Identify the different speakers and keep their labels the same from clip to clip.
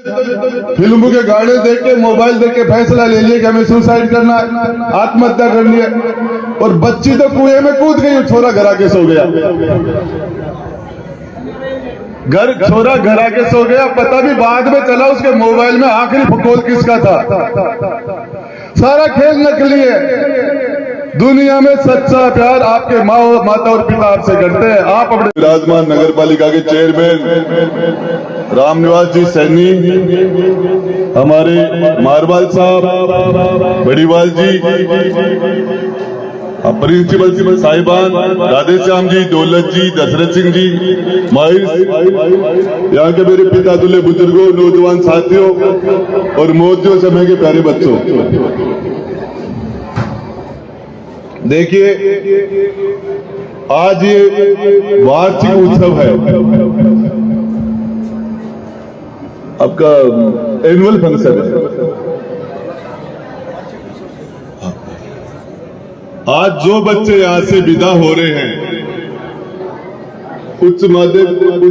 Speaker 1: फिल्मों के गाने देख के, मोबाइल देख के फैसला ले लिया कि हमें सुसाइड करना है, आत्महत्या करनी है। और बच्ची तो कुएं में कूद गई, छोरा घर आके सो गया। छोरा घर आके सो गया, पता भी बाद में चला उसके मोबाइल में आखिरी कॉल किसका था। सारा खेल नकली है। दुनिया में सच्चा प्यार आपके माता और पिता आपसे करते हैं। आप अपने विराजमान नगर पालिका के चेयरमैन रामनिवास जी सैनी, हमारे मारवाल साहब, बड़ीवाल जी, प्रिंसिपल साहिबान, राधेश्याम जी, दौलत जी, दशरथ सिंह जी, माहिर, यहाँ के मेरे पिता दुल्हे बुजुर्गों, नौजवान साथियों और मोदियों समय के प्यारे बच्चों, देखिए आज ये वार्षिक उत्सव है, आपका एनुअल फंक्शन है। आज जो बच्चे यहाँ से विदा हो रहे हैं, उच्च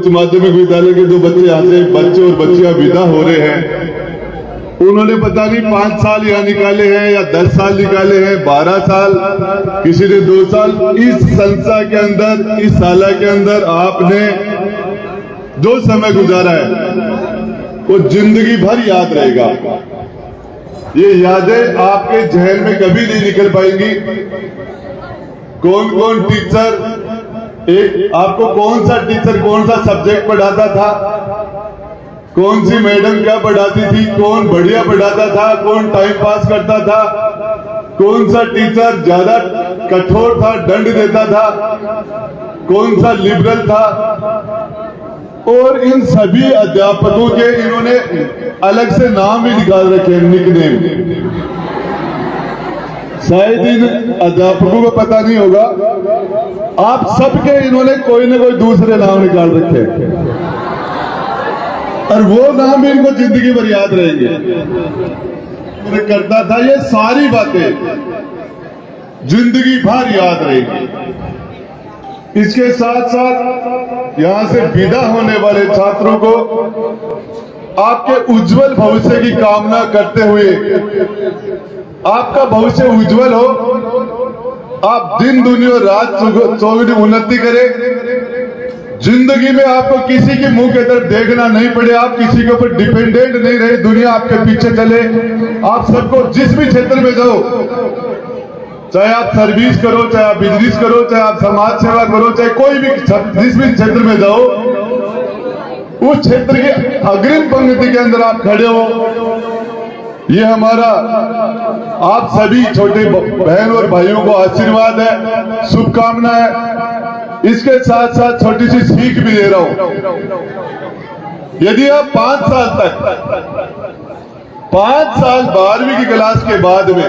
Speaker 1: माध्यमिक विद्यालय के जो बच्चे यहाँ से बच्चे और बच्चियां विदा हो रहे हैं, उन्होंने पता नहीं 5 साल यहाँ निकाले हैं या 10 साल निकाले हैं, 12 साल, किसी ने 2 साल। इस संस्था के अंदर, इस शाला के अंदर आपने जो समय गुजारा है वो जिंदगी भर याद रहेगा। ये यादें आपके जहन में कभी नहीं निकल पाएंगी। कौन कौन टीचर, आपको कौन सा टीचर कौन सा सब्जेक्ट पढ़ाता था, कौन सी मैडम क्या पढ़ाती थी, कौन बढ़िया पढ़ाता था, कौन टाइम पास करता था, कौन सा टीचर ज्यादा कठोर था, दंड देता था, कौन सा लिबरल था। और इन सभी अध्यापकों के इन्होंने अलग से नाम भी निकाल रखे हैं, निकनेम। शायद इन अध्यापकों को पता नहीं होगा, आप सबके इन्होंने कोई ना कोई दूसरे नाम निकाल रखे हैं और वो नाम भी इनको जिंदगी भर याद रहेंगे। मैं करता था ये सारी बातें जिंदगी भर याद रहेंगी। इसके साथ साथ यहाँ से विदा होने वाले छात्रों को आपके उज्जवल भविष्य की कामना करते हुए, आपका भविष्य उज्जवल हो, आप दिन दुनिया रात चौगुनी उन्नति करें, जिंदगी में आपको किसी के मुंह की तरफ देखना नहीं पड़े, आप किसी के ऊपर डिपेंडेंट नहीं रहे, दुनिया आपके पीछे चले। आप सबको जिस भी क्षेत्र में जाओ, चाहे आप सर्विस करो, चाहे आप बिजनेस करो, चाहे आप समाज सेवा करो, चाहे कोई भी जिस भी क्षेत्र में जाओ, उस क्षेत्र के अग्रिम पंक्ति के अंदर आप खड़े हो। ये हमारा आप सभी छोटे बहन और भाइयों को आशीर्वाद है, शुभकामना है। इसके साथ साथ छोटी सी सीख भी दे रहा हूं। यदि आप 5 साल तक 5 साल 12वीं की क्लास के बाद में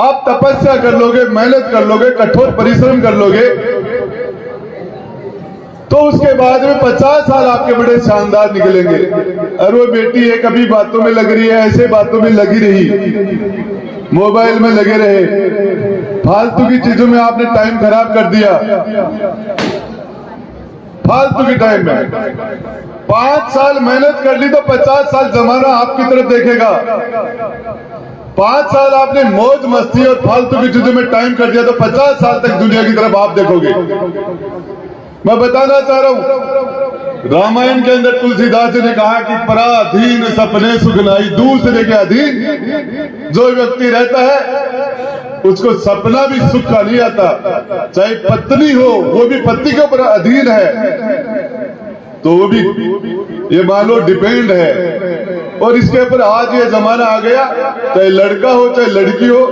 Speaker 1: आप तपस्या कर लोगे, मेहनत कर लोगे, कठोर परिश्रम कर लोगे, तो उसके बाद में 50 साल आपके बड़े शानदार निकलेंगे। और वो बेटी है, कभी बातों में लग रही है, ऐसे बातों में लगी रही, मोबाइल में लगे रहे, फालतू की चीजों में आपने टाइम खराब कर दिया, फालतू की टाइम में 5 साल मेहनत कर ली तो 50 साल जमाना आपकी तरफ देखेगा। 5 साल आपने मौज मस्ती और फालतू की चीजों में टाइम कर दिया तो 50 साल तक दुनिया की तरफ आप देखोगे। मैं बताना चाह रहा हूं, रामायण के अंदर तुलसीदास जी ने कहा कि पराधीन सपने सुखनाई, दूसरे के अधीन जो व्यक्ति रहता है उसको सपना भी सुख का नहीं आता। चाहे पत्नी हो, वो भी पति के ऊपर अधीन है, तो वो भी ये मान लो डिपेंड है। और इसके ऊपर आज ये जमाना आ गया, चाहे लड़का हो चाहे लड़की हो,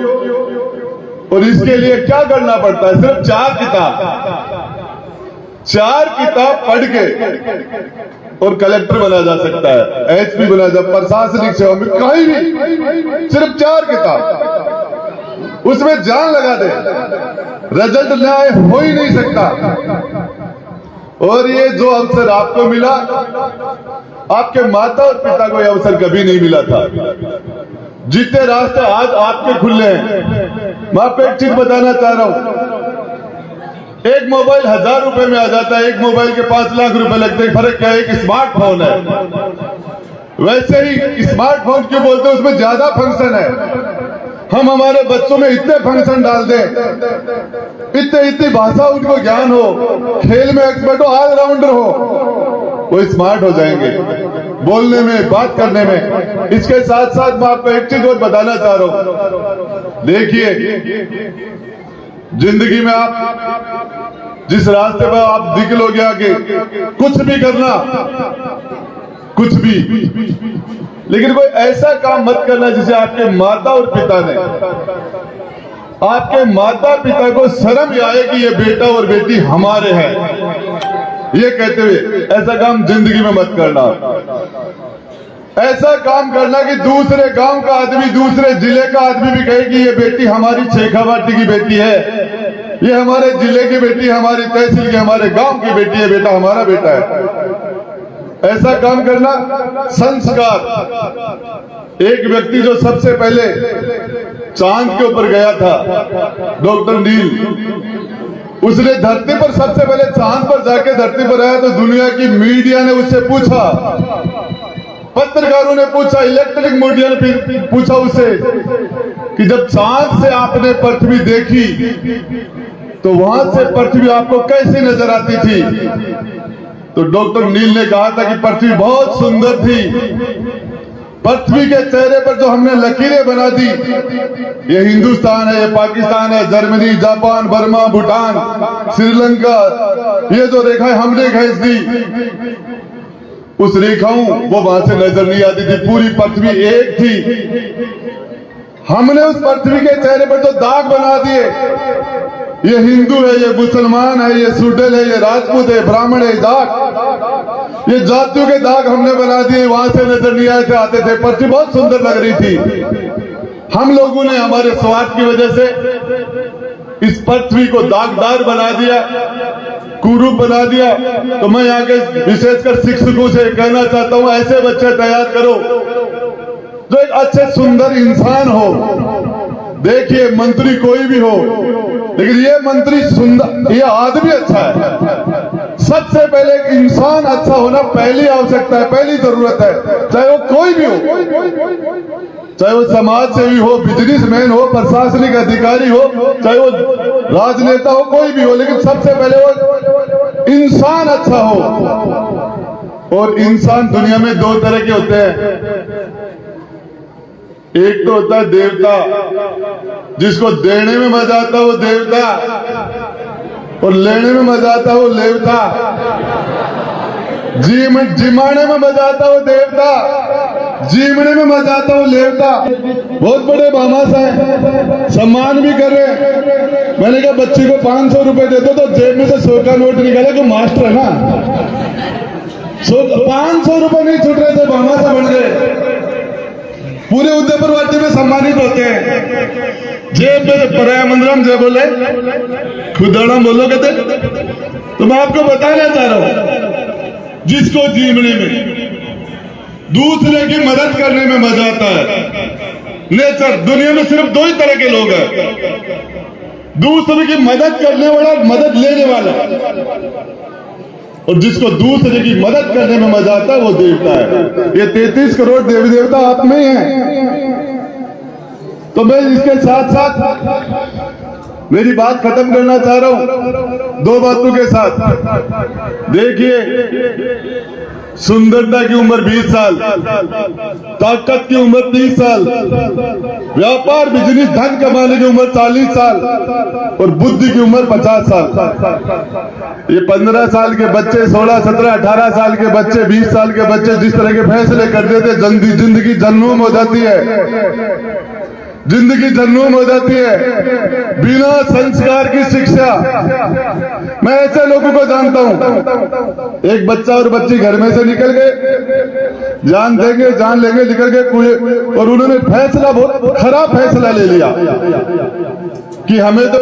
Speaker 1: और इसके लिए क्या करना पड़ता है, सिर्फ 4 किताब पढ़ के और कलेक्टर बना जा सकता है, एसपी बना जा, प्रशासनिक सेवा में कहीं भी सिर्फ 4 किताब, उसमें जान लगा दे, रिजल्ट न्याय हो ही नहीं सकता। और ये जो अवसर आपको मिला, आपके माता और पिता को यह अवसर कभी नहीं मिला था। जितने रास्ते आज आपके खुले हैं, मैं आपको एक चीज बताना चाह रहा हूं, एक मोबाइल 1000 रुपए में आ जाता है, एक मोबाइल के 5 लाख रुपए लगते हैं। फर्क क्या है, एक स्मार्टफोन है। वैसे ही स्मार्टफोन क्यों बोलते हैं, उसमें ज्यादा फंक्शन है। हम हमारे बच्चों में इतने फंक्शन डाल दें, इतनी भाषा उनको ज्ञान हो, खेल में एक्सपर्ट हो, ऑलराउंडर हो, वो स्मार्ट हो जाएंगे बोलने में, बात करने में। इसके साथ साथ मैं आपको एक चीज और बताना चाह रहा हूं। देखिए, जिंदगी में आप जिस रास्ते पर आप निकलोगे आगे, कुछ भी करना, कुछ भी, लेकिन कोई ऐसा काम मत करना जिसे आपके माता और पिता ने, आपके माता पिता को शर्म आए कि ये बेटा और बेटी हमारे हैं, ये कहते हुए ऐसा काम जिंदगी में मत करना। ऐसा काम करना कि दूसरे गांव का आदमी, दूसरे जिले का आदमी भी कहे कि ये बेटी हमारी शेखावाटी की बेटी है, ये हमारे जिले की बेटी, हमारी तहसील की, हमारे गांव की बेटी है, बेटा हमारा बेटा है। ऐसा काम करना संस्कार। एक व्यक्ति जो सबसे पहले चांद के ऊपर गया था, डॉक्टर नील, उसने धरती पर सबसे पहले चांद पर जाके धरती पर आया तो दुनिया की मीडिया ने उससे पूछा, पत्रकारों ने पूछा, इलेक्ट्रॉनिक मीडिया ने पूछा उससे कि जब चांद से आपने पृथ्वी देखी तो वहां से पृथ्वी आपको कैसी नजर आती थी? तो डॉक्टर नील ने कहा था कि पृथ्वी बहुत सुंदर थी। पृथ्वी के चेहरे पर जो हमने लकीरें बना दी, ये हिंदुस्तान है, ये पाकिस्तान है, Germany, Japan, Burma, Bhutan, Sri Lanka, ये जो रेखाएं हमने खींच दी, उस रेखाओं वो वहां से नजर नहीं आती थी। पूरी पृथ्वी एक थी। हमने उस पृथ्वी के चेहरे पर जो दाग बना दिए, ये हिंदू है, ये मुसलमान है, ये सुडल है, ये राजपूत है, ब्राह्मण है, दाग, ये जातियों के दाग हमने बना दिए, वहां से नजर नहीं आए थे, आते थे। पृथ्वी बहुत सुंदर लग रही थी। हम लोगों ने हमारे स्वार्थ की वजह से इस पृथ्वी को दागदार बना दिया, कुरूप बना दिया। तो मैं यहाँ के विशेषकर शिक्षकों से कहना चाहता हूँ, ऐसे बच्चे तैयार करो जो एक अच्छे सुंदर इंसान हो। देखिए, मंत्री कोई भी हो, लेकिन ये मंत्री सुंदर, ये आदमी अच्छा है। सबसे पहले एक इंसान अच्छा होना पहली आवश्यकता है, पहली जरूरत है, चाहे वो कोई भी हो, चाहे वो समाज सेवी हो, बिजनेसमैन हो, प्रशासनिक अधिकारी हो, चाहे वो राजनेता हो, कोई भी हो, लेकिन सबसे पहले वो इंसान अच्छा हो। और इंसान दुनिया में दो तरह के होते हैं। एक तो होता है देवता, जिसको देने में मजा आता है वो देवता, और लेने में मजा आता है वो लेवता। जिमाने में मजा आता है वो देवता, जीवने में मजा आता है वो लेवता। बहुत बड़े बामास हैं, सम्मान भी कर रहे हैं। मैंने कहा बच्ची को 500 रुपए दे दो, तो जेब में से 100 का नोट निकाला, जो मास्टर है ना, 500 रुपए नहीं छूट रहे थे, बामासा बन गए। पूरे उदयपुर वाटी में सम्मानित होते हैं। जेब में पराया मंदिरम जय बोले, खुदड़म बोलो कहते। तो मैं आपको बताना चाह रहा हूं, जिसको जीवने में, दूसरे की मदद करने में मजा आता है। नेचर, दुनिया में सिर्फ दो ही तरह के लोग हैं, दूसरे की मदद करने वाला, मदद लेने वाला। और जिसको दूसरे की मदद करने में मजा आता है वो देवता है। ये 33 करोड़ देवी देवता आप में हैं। तो मैं इसके साथ साथ मेरी बात खत्म करना चाह रहा हूं दो बातों के साथ। देखिए, सुंदरता की उम्र 20 साल, ताकत की उम्र 30 साल, व्यापार बिजनेस धन कमाने की उम्र 40 साल, और बुद्धि की उम्र 50 साल। ये 15 साल के बच्चे, 16, 17, 18 साल के बच्चे, 20 साल के बच्चे जिस तरह के फैसले कर देते, जिंदगी जन्नूम हो जाती है। जिंदगी जन्नूम हो जाती है बिना संस्कार की शिक्षा। मैं ऐसे लोगों को जानता हूं, एक बच्चा और बच्ची घर में से निकल गए, जान देंगे जान लेंगे, निकल गए कुएं, और उन्होंने फैसला, बहुत खराब फैसला ले लिया कि हमें तो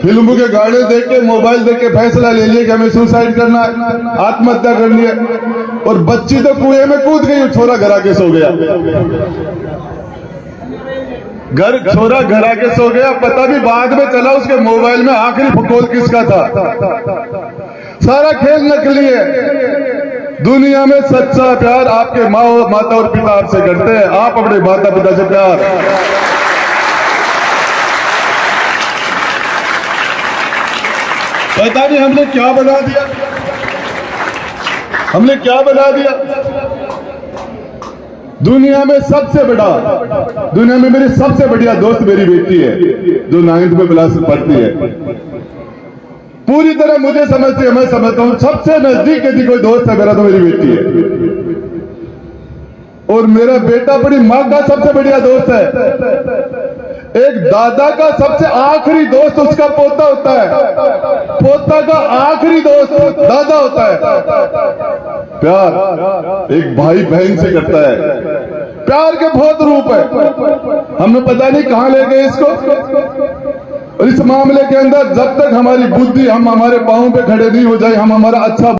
Speaker 1: फिल्मों के गाने देख के, मोबाइल देख के फैसला ले लिया कि हमें सुसाइड करना है, आत्महत्या करनी है। और बच्ची तो कुएं में कूद गई, छोरा घर आके सो गया। छोरा घर आके सो गया, पता भी बाद में चला उसके मोबाइल में आखिरी फुटबॉल किसका था। सारा खेल नकली है। दुनिया में सच्चा प्यार आपके माता और पिता आपसे करते हैं, आप अपने माता पिता से प्यार। पता नहीं हमने क्या बना दिया, हमने क्या बना दिया। दुनिया में सबसे बड़ा, दुनिया में मेरी सबसे बढ़िया दोस्त मेरी बेटी है जो 9th में क्लास में पढ़ती है। पूरी तरह मुझे समझती है, मैं समझता हूं सबसे नजदीक यदि कोई दोस्त है मेरा तो मेरी बेटी है। और मेरा बेटा अपनी मां का सबसे बढ़िया दोस्त है। एक दादा का सबसे आखिरी दोस्त उसका पोता होता है, पोता का आखिरी दोस्त दादा होता है। प्यार एक भाई बहन से करता है, प्यार के बहुत रूप है। हमने पता नहीं कहां ले गए इसको। और इस मामले के अंदर जब तक हमारी बुद्धि हम हमारे पांव पे खड़े नहीं हो जाए, हम हमारा अच्छा